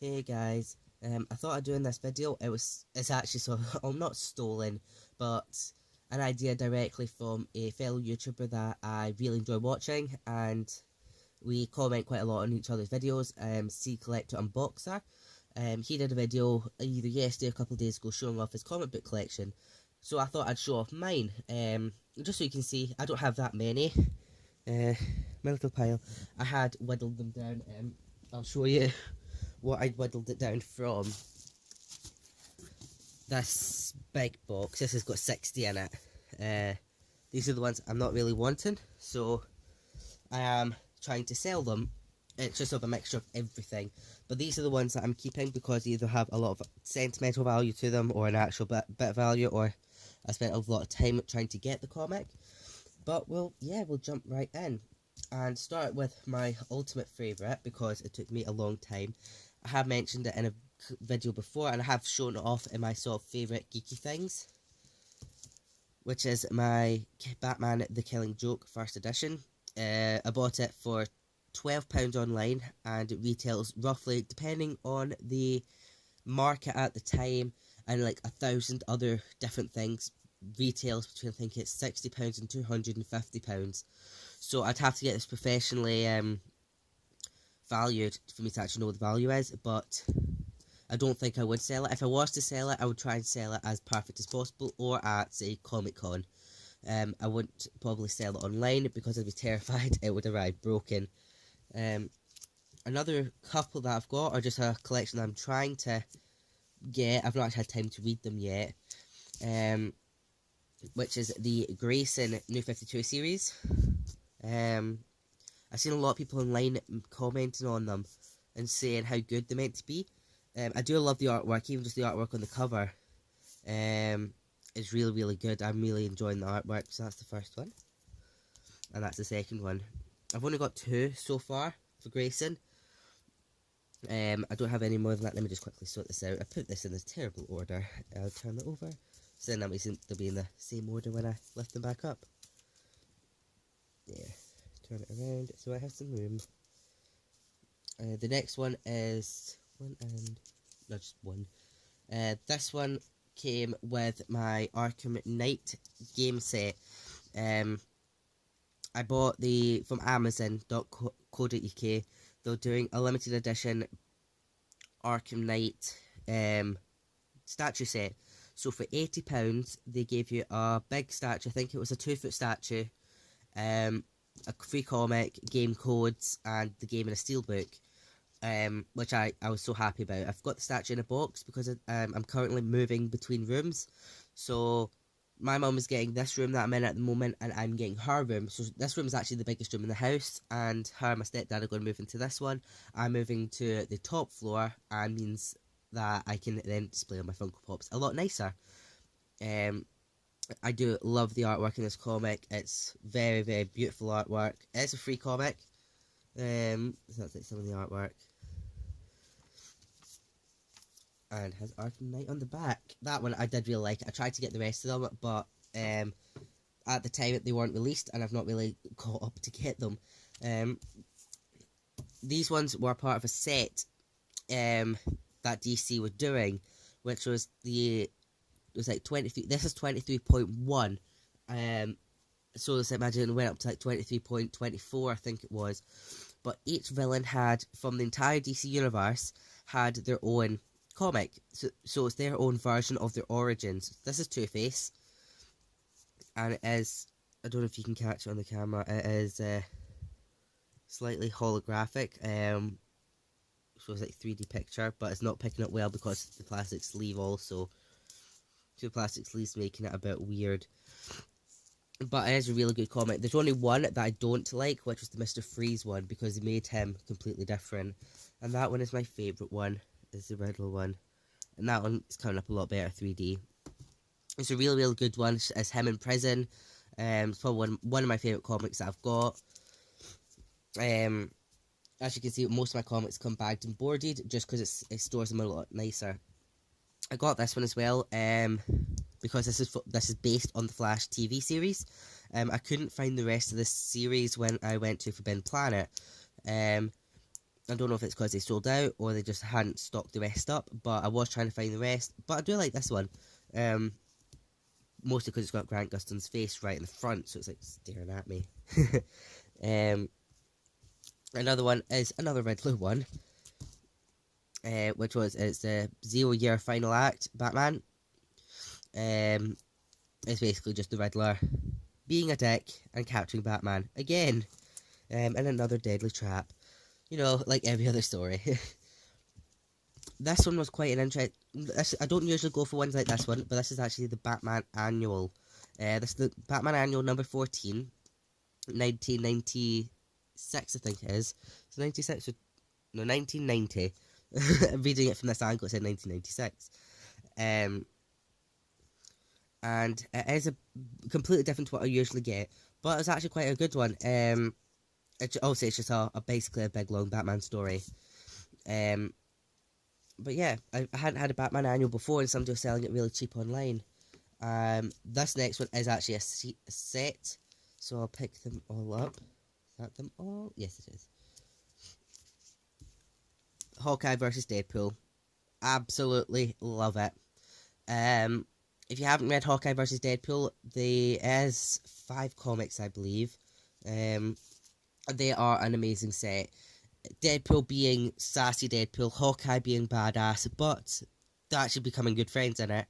Hey guys, I thought I'd do in this video. It's actually sort of not stolen, but an idea directly from a fellow YouTuber that I really enjoy watching, and we comment quite a lot on each other's videos. C Collector Unboxer. He did a video either yesterday or a couple of days ago showing off his comic book collection. So I thought I'd show off mine. Just so you can see, I don't have that many. My little pile. I had whittled them down. I'll show you what I whittled it down from. This big box, this has got 60 in it. These are the ones I'm not really wanting, so I am trying to sell them. It's just sort of a mixture of everything, but these are the ones that I'm keeping because they either have a lot of sentimental value to them or an actual bit of value, or I spent a lot of time trying to get the comic. But we'll jump right in and start with my ultimate favourite because it took me a long time. I have mentioned it in a video before, and I have shown it off in my sort of favourite geeky things, which is my Batman The Killing Joke first edition. I bought it for £12 online, and it retails roughly, depending on the market at the time and like 1,000 other different things, retails between, I think it's £60 and £250. So I'd have to get this professionally valued for me to actually know what the value is, but I don't think I would sell it. If I was to sell it, I would try and sell it as perfect as possible, or at, say, Comic Con. I wouldn't probably sell it online because I'd be terrified it would arrive broken. Another couple that I've got are just a collection that I'm trying to get. I've not actually had time to read them yet. Which is the Grayson New 52 series. I've seen a lot of people online commenting on them and saying how good they're meant to be. I do love the artwork, even just the artwork on the cover. Is really, really good. I'm really enjoying the artwork. So that's the first one, and that's the second one. I've only got two so far for Grayson. I don't have any more than that. Let me just quickly sort this out. I put this in this terrible order. I'll turn it over. So then that means they'll be in the same order when I lift them back up. Yeah, turn it around so I have some room. The next one is not just one. This one came with my Arkham Knight game set. I bought from Amazon.co.uk. They're doing a limited edition Arkham Knight statue set. So for £80, they gave you a big statue. I think it was a 2-foot statue, a free comic, game codes, and the game in a steelbook, which I was so happy about. I've got the statue in a box because I'm currently moving between rooms. So my mum is getting this room that I'm in at the moment, and I'm getting her room. So this room is actually the biggest room in the house, and her and my stepdad are going to move into this one. I'm moving to the top floor, and means that I can then display on my Funko Pops a lot nicer. I do love the artwork in this comic. It's very, very beautiful artwork. It's a free comic. So that's like some of the artwork. And has Arkham Knight on the back. That one I did really like. I tried to get the rest of them, but at the time they weren't released, and I've not really caught up to get them. These ones were part of a set that DC were doing, which was it was like 23. This is 23.1. So let's imagine it went up to like 23.24, I think it was. But each villain had, from the entire DC universe, had their own comic. So it's their own version of their origins. This is Two-Face, and it is, I don't know if you can catch it on the camera, it is slightly holographic. So it's like 3D picture, but it's not picking up well because the plastic sleeve also. Two plastic sleeves making it a bit weird. But it is a really good comic. There's only one that I don't like, which was the Mr. Freeze one, because they made him completely different. And that one is my favourite one, is the Riddle one. And that one is coming up a lot better 3D. It's a really, really good one. It's him in prison. It's probably one of my favourite comics that I've got. As you can see, most of my comics come bagged and boarded, just because it stores them a lot nicer. I got this one as well, because this is based on the Flash TV series. I couldn't find the rest of this series when I went to Forbidden Planet. I don't know if it's because they sold out or they just hadn't stocked the rest up, but I was trying to find the rest. But I do like this one. Mostly because it's got Grant Gustin's face right in the front, so it's like staring at me. Another one is another Riddler one, which was it's the 0 Year Final Act Batman. It's basically just the Riddler being a dick and capturing Batman again, in another deadly trap. You know, like every other story. This one was quite an interest. I don't usually go for ones like this one, but this is actually the Batman Annual. This is the Batman Annual number 14, 1996, I think it is. So 96 or no, 1990. I'm reading it from this angle. It said 1996. And it is a completely different to what I usually get, but it's actually quite a good one. It's just basically a big long Batman story. But yeah, I hadn't had a Batman Annual before, and somebody was selling it really cheap online. This next one is actually a set, so I'll pick them all up. Is that them all? Yes, it is. Hawkeye versus Deadpool. Absolutely love it. If you haven't read Hawkeye versus Deadpool, there is 5 comics, I believe. They are an amazing set. Deadpool being sassy Deadpool, Hawkeye being badass, but they're actually becoming good friends in it.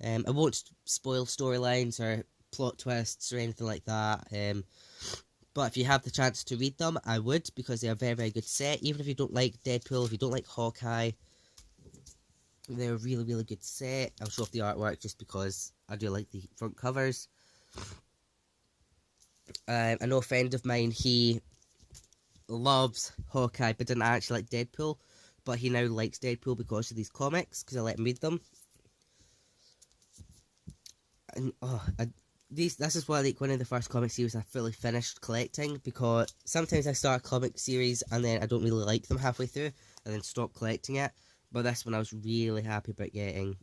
I won't spoil storylines or plot twists or anything like that. But if you have the chance to read them, I would, because they are a very, very good set. Even if you don't like Deadpool, if you don't like Hawkeye, they're a really, really good set. I'll show off the artwork just because I do like the front covers. I know a friend of mine, he loves Hawkeye but didn't actually like Deadpool, but he now likes Deadpool because of these comics, because I let him read them. And this is why, like, one of the first comic series I fully finished collecting, because sometimes I start a comic series and then I don't really like them halfway through and then stop collecting it, but this one I was really happy about getting.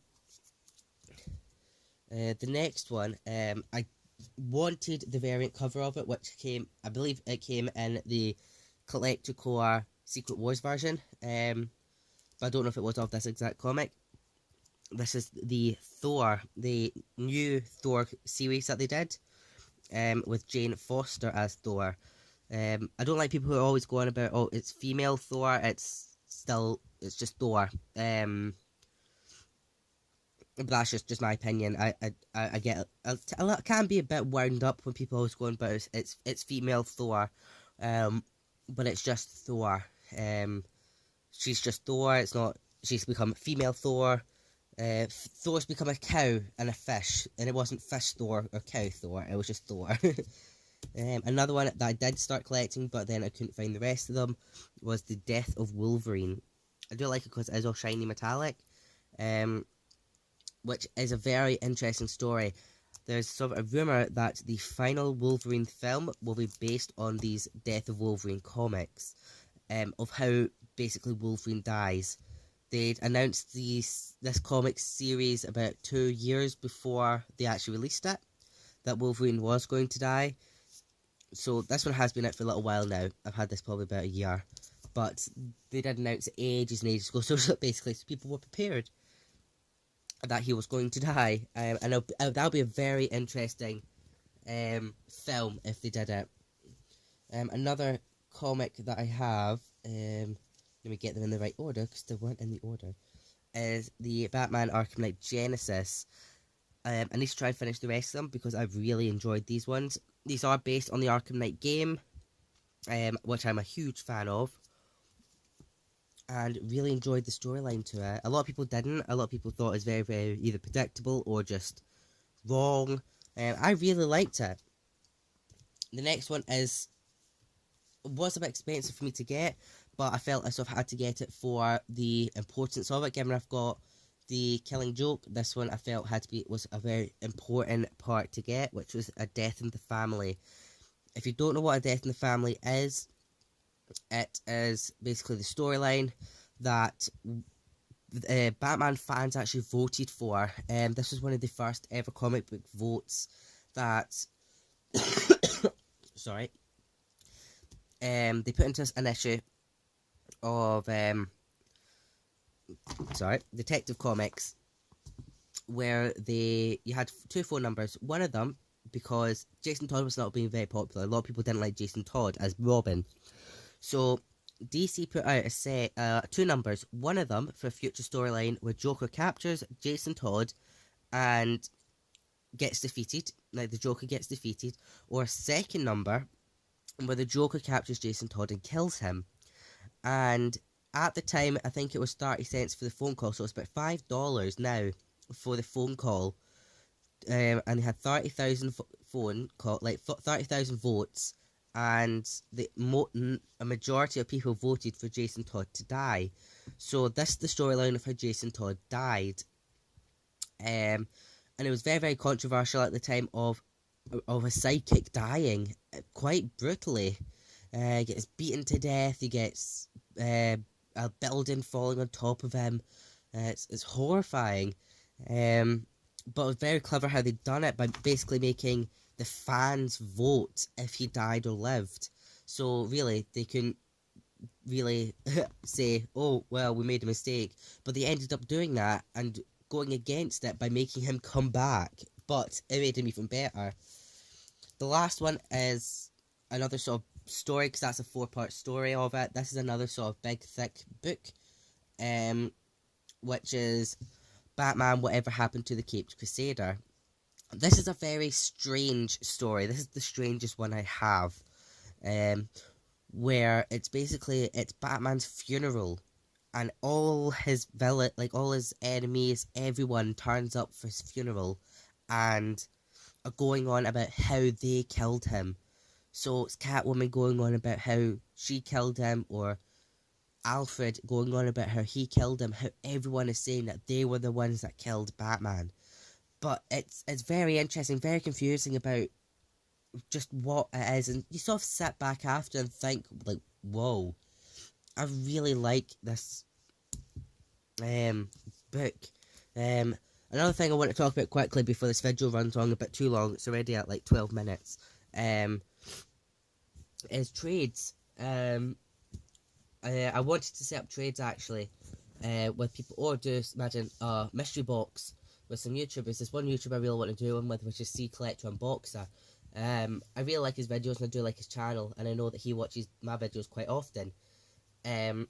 The next one, I wanted the variant cover of it, which came, I believe it came in the Collector Secret Wars version, but I don't know if it was of this exact comic. This is the Thor, the new Thor series that they did, with Jane Foster as Thor. I don't like people who are always going about, oh, it's female Thor, it's just Thor. But that's just my opinion. I get I can be a bit wound up when people always going about it's female Thor, but it's just Thor. She's just Thor. It's not. She's become female Thor. Thor's become a cow and a fish, and it wasn't fish Thor or cow Thor. It was just Thor. Another one that I did start collecting, but then I couldn't find the rest of them, was the Death of Wolverine. I do like it because it is all shiny metallic, which is a very interesting story. There's sort of a rumour that the final Wolverine film will be based on these Death of Wolverine comics, of how basically Wolverine dies. They'd announced this comic series about 2 years before they actually released it, that Wolverine was going to die. So this one has been out for a little while now. I've had this probably about a year. But they did announce it ages and ages ago, so basically so people were prepared that he was going to die, and that'll be a very interesting film if they did it. Another comic that I have, let me get them in the right order because they weren't in the order, is the Batman Arkham Knight Genesis. I need to try and finish the rest of them because I've really enjoyed these ones. These are based on the Arkham Knight game, which I'm a huge fan of, and really enjoyed the storyline to it. A lot of people didn't. A lot of people thought it was very, very either predictable or just wrong. I really liked it. The next one was a bit expensive for me to get, but I felt I sort of had to get it for the importance of it, given I've got the Killing Joke. This one I felt was a very important part to get, which was A Death in the Family. If you don't know what A Death in the Family is, it is basically the storyline that Batman fans actually voted for. This was one of the first ever comic book votes that sorry, they put into an issue of Detective Comics, where you had two phone numbers. One of them, because Jason Todd was not being very popular, a lot of people didn't like Jason Todd as Robin. So DC put out a set, two numbers. One of them for a future storyline where Joker captures Jason Todd and gets defeated, like the Joker gets defeated, or a second number where the Joker captures Jason Todd and kills him. And at the time, I think it was 30 cents for the phone call, so it's about $5 now for the phone call. And they had 30,000 phone call, like 30,000 votes, and a majority of people voted for Jason Todd to die. So this is the storyline of how Jason Todd died. And it was very, very controversial at the time of a sidekick dying quite brutally. He gets beaten to death. He gets a building falling on top of him. It's horrifying. But it was very clever how they'd done it by basically making the fans vote if he died or lived. So really, they couldn't really say, oh, well, we made a mistake. But they ended up doing that and going against it by making him come back. But it made him even better. The last one is another sort of story, because that's a 4-part story of it. This is another sort of big, thick book, which is Batman, Whatever Happened to the Caped Crusader. This is a very strange story. This is the strangest one I have, where it's Batman's funeral, and all his all his enemies, everyone turns up for his funeral, and are going on about how they killed him. So it's Catwoman going on about how she killed him, or Alfred going on about how he killed him, how everyone is saying that they were the ones that killed Batman. But it's very interesting, very confusing about just what it is, and you sort of sit back after and think, like, whoa, I really like this book. Another thing I want to talk about quickly before this video runs on a bit too long, it's already at like 12 minutes, is trades. I wanted to set up trades actually, with people, or just imagine a mystery box with some YouTubers. There's one YouTuber I really want to do one with, which is C Collector Unboxer. I really like his videos, and I do like his channel, and I know that he watches my videos quite often. And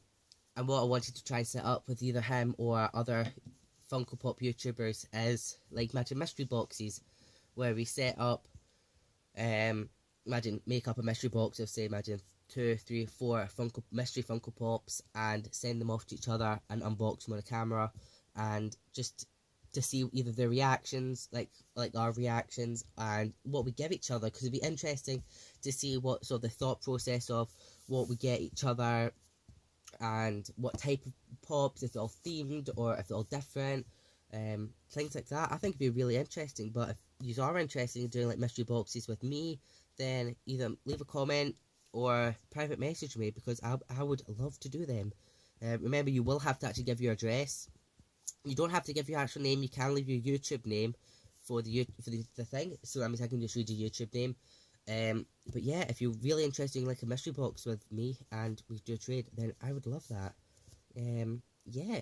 what I wanted to try and set up with either him or other Funko Pop YouTubers is like imagine mystery boxes, where we set up, make up a mystery box of, say, imagine 2, 3, 4 mystery Funko Pops, and send them off to each other and unbox them on a camera, and just to see either their reactions, like our reactions, and what we give each other, because it'd be interesting to see what sort of the thought process of what we get each other, and what type of pops, if they're all themed or if they're all different, things like that. I think it'd be really interesting. But if you are interested in doing like mystery boxes with me, then either leave a comment or private message me, because I would love to do them. Remember, you will have to actually give your address. You don't have to give your actual name. You can leave your YouTube name for the thing. So that means I can just read your YouTube name. But yeah, if you're really interested in like a mystery box with me and we do a trade, then I would love that. Yeah.